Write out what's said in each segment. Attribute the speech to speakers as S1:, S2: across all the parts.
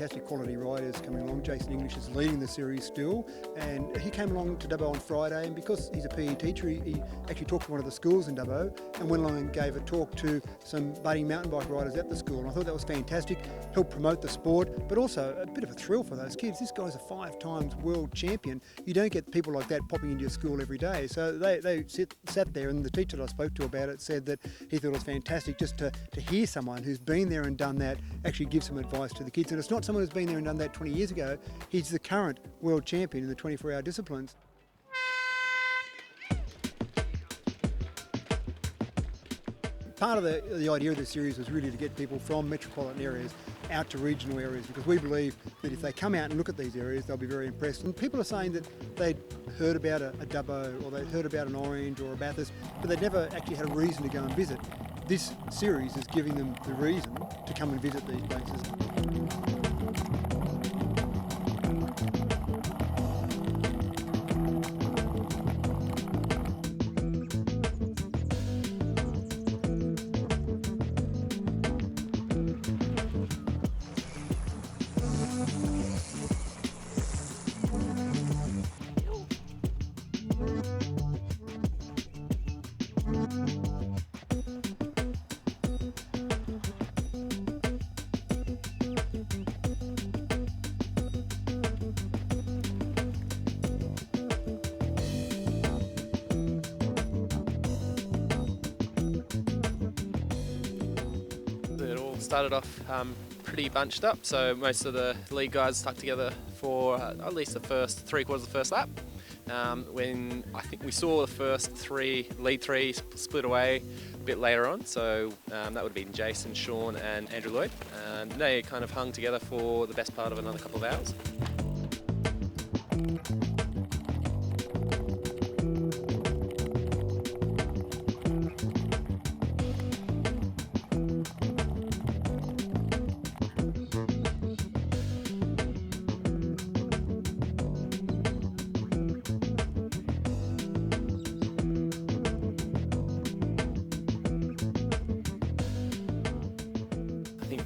S1: fantastic quality riders coming along. Jason English is leading the series still, and he came along to Dubbo on Friday, and because he's a PE teacher, he actually talked to one of the schools in Dubbo and went along and gave a talk to some budding mountain bike riders at the school. And I thought that was fantastic, helped promote the sport, but also a bit of a thrill for those kids. This guy's a 5 times world champion. You don't get people like that popping into your school every day. So they sat there, and the teacher that I spoke to about it said that he thought it was fantastic just to hear someone who's been there and done that actually give some advice to the kids. And it's not someone who's been there and done that 20 years ago. He's the current world champion in the 24-hour disciplines. Part of the idea of this series was really to get people from metropolitan areas out to regional areas, because we believe that if they come out and look at these areas, they'll be very impressed. And people are saying that they'd heard about a Dubbo, or they'd heard about an Orange or a Bathurst, but they'd never actually had a reason to go and visit. This series is giving them the reason to come and visit these places.
S2: Started off pretty bunched up, so most of the lead guys stuck together for at least the first 3/4 of the first lap. When I think we saw the first lead three split away a bit later on, so that would have been Jason, Shaun and Andrew Lloyd. And they kind of hung together for the best part of another couple of hours.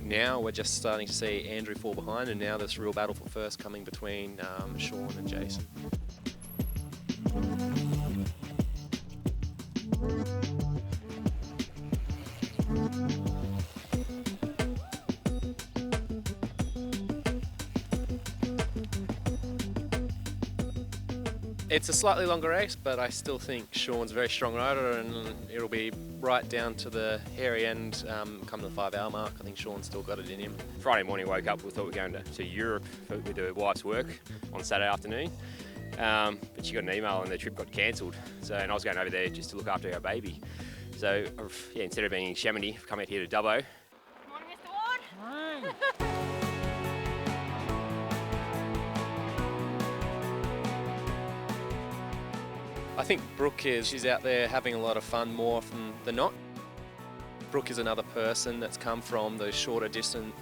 S2: Now we're just starting to see Andrew fall behind, and now there's a real battle for first coming between Shaun and Jason. It's a slightly longer race, but I still think Shaun's a very strong rider, and it'll be right down to the hairy end come the 5 hour mark. I think Shaun's still got it in him.
S3: Friday morning, woke up, we thought we were going to Europe with the wife's work on Saturday afternoon, but she got an email and the trip got cancelled. And I was going over there just to look after our baby. So yeah, instead of being in Chamonix, I've come out here to Dubbo.
S4: Good morning, Mr. Ward.
S5: Morning.
S2: I think Brooke she's out there having a lot of fun more often than not. Brooke is another person that's come from those shorter distance.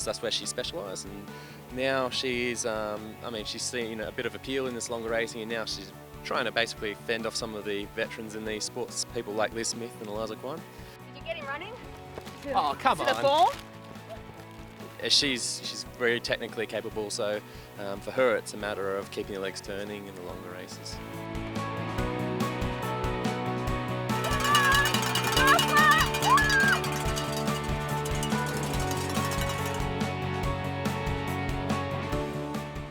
S2: That's where she specialises, and now she's she's seen a bit of appeal in this longer racing, and now she's trying to basically fend off some of the veterans in these sports, people like Liz Smith and Eliza Kwan.
S4: Did you get him running?
S2: Oh, come on.
S4: To the ball?
S2: She's very technically capable, so for her it's a matter of keeping her legs turning in the longer races.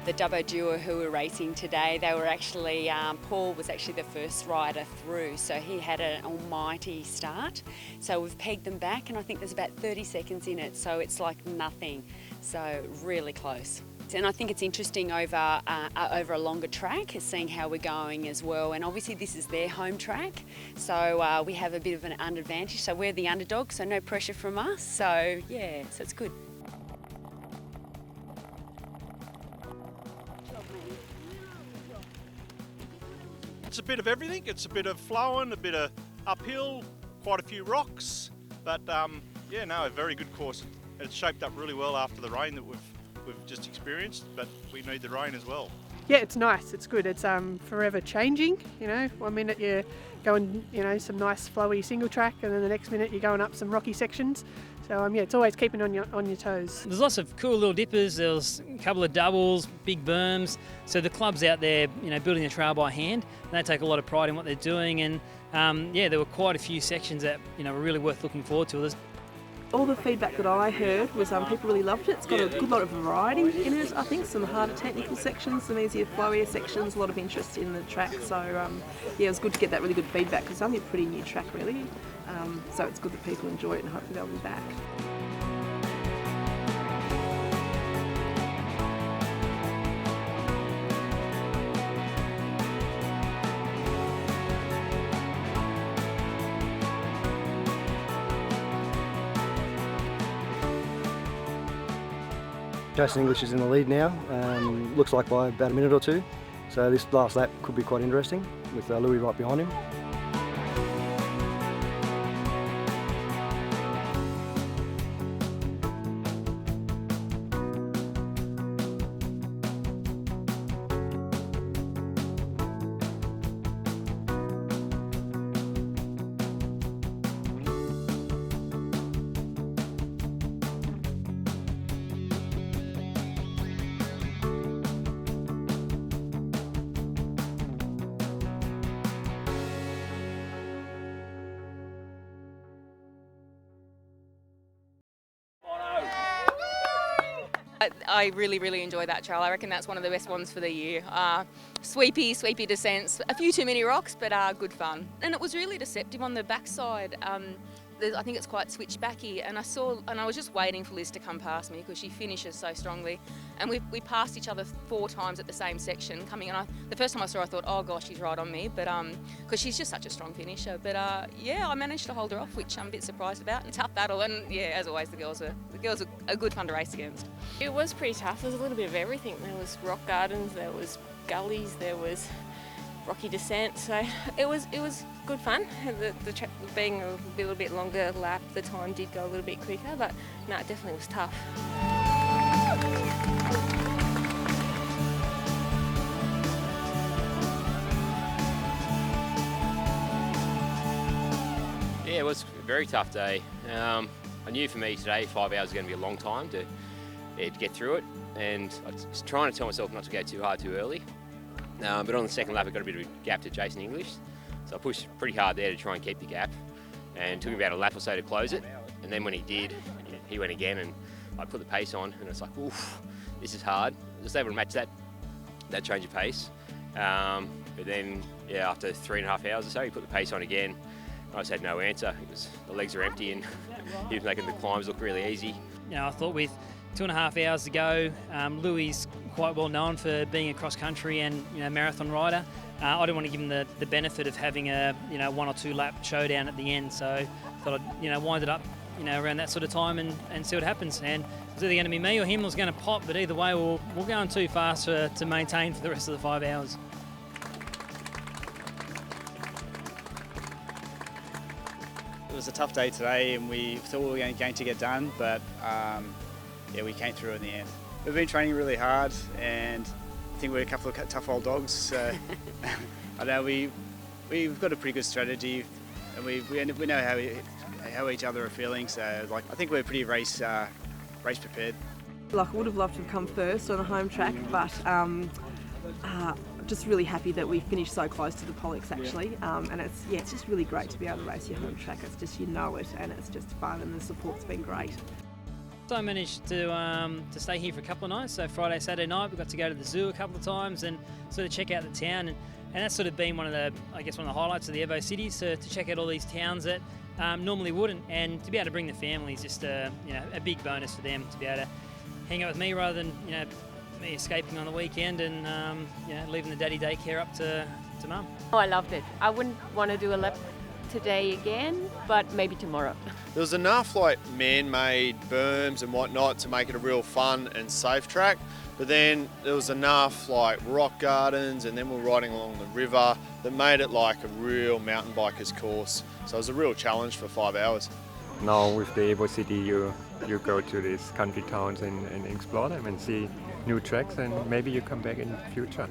S6: The Dubbo duo who were racing today, they were actually, Paul was actually the first rider through, so he had an almighty start. So we've pegged them back, and I think there's about 30 seconds in it, so it's like nothing. So really close. And I think it's interesting over a longer track, seeing how we're going as well. And obviously this is their home track, so we have a bit of an advantage. So we're the underdog, so no pressure from us. So yeah, so it's good.
S7: It's a bit of everything. It's a bit of flowing, a bit of uphill, quite a few rocks, but yeah, no, a very good course. It's shaped up really well after the rain that we've just experienced, but we need the rain as well.
S5: Yeah, it's nice. It's good. It's forever changing. You know, 1 minute you're going, some nice flowy single track, and then the next minute you're going up some rocky sections. So yeah, it's always keeping on your toes.
S8: There's lots of cool little dippers. There was a couple of doubles, big berms. So the club's out there, building the trail by hand. And they take a lot of pride in what they're doing. And there were quite a few sections that were really worth looking forward to.
S9: All the feedback that I heard was people really loved it. It's got a good lot of variety in it. I think some harder technical sections, some easier flowier sections, a lot of interest in the track. So it was good to get that really good feedback because it's only a pretty new track really. So it's good that people enjoy it and hopefully they'll be back.
S10: Jason English is in the lead now, looks like by about a minute or two. So this last lap could be quite interesting with Louis right behind him.
S11: I really enjoyed that trail. I reckon that's one of the best ones for the year. Sweepy descents, a few too many rocks, but good fun. And it was really deceptive on the backside. I think it's quite switchbacky, and I was just waiting for Liz to come past me because she finishes so strongly. And we passed each other 4 times at the same section coming, and the first time I saw her I thought, oh gosh, she's right on me, but because she's just such a strong finisher. But I managed to hold her off, which I'm a bit surprised about. And a tough battle, and as always, the girls are good fun to race against.
S12: It was pretty tough. There was a little bit of everything. There was rock gardens, there was gullies, there was rocky descent, so it was good fun. The track being a little bit longer lap, the time did go a little bit quicker, but no, it definitely was tough.
S3: Yeah, it was a very tough day. I knew for me today 5 hours was going to be a long time to get through it, and I was trying to tell myself not to go too hard too early. But on the second lap I got a bit of a gap to Jason English, so I pushed pretty hard there to try and keep the gap, and it took me about a lap or so to close it. And then when he did, he went again, and I put the pace on, and it's like, oof, this is hard. Just able to match that change of pace. But then, after 3.5 hours or so, he put the pace on again. I just had no answer. The legs are empty, and he was making the climbs look really easy.
S8: I thought with 2.5 hours to go, Louis is quite well known for being a cross country and marathon rider. I didn't want to give him the benefit of having a 1 or 2 lap showdown at the end, so I thought I'd wind it up around that sort of time and see what happens. And it was either going to be me or him that was going to pop, but either way we're going too fast to maintain for the rest of the 5 hours.
S13: It was a tough day today, and we thought we were going to get done, but we came through in the end. We've been training really hard, and I think we're a couple of tough old dogs. So I know we've got a pretty good strategy, and we know how each other are feeling. So I think we're pretty race prepared.
S9: I would have loved to have come first on the home track, but just really happy that we finished so close to the Pollux actually, and it's just really great to be able to race your home track. It's just it, and it's just fun, and the support's been great.
S8: So I managed to stay here for a couple of nights. So Friday, Saturday night, we got to go to the zoo a couple of times and sort of check out the town, and that's sort of been one of the highlights of the Evocities, to check out all these towns that normally wouldn't, and to be able to bring the family is just a big bonus for them to be able to hang out with me rather than me escaping on the weekend and leaving the daddy daycare up to mum.
S14: Oh, I loved it. I wouldn't want to do a lap today again, but maybe tomorrow.
S15: There was enough man-made berms and whatnot to make it a real fun and safe track, but then there was enough rock gardens, and then we're riding along the river that made it like a real mountain biker's course. So it was a real challenge for 5 hours.
S16: Now with the Evocity you go to these country towns and explore them and see new tracks, and maybe you come back in the future.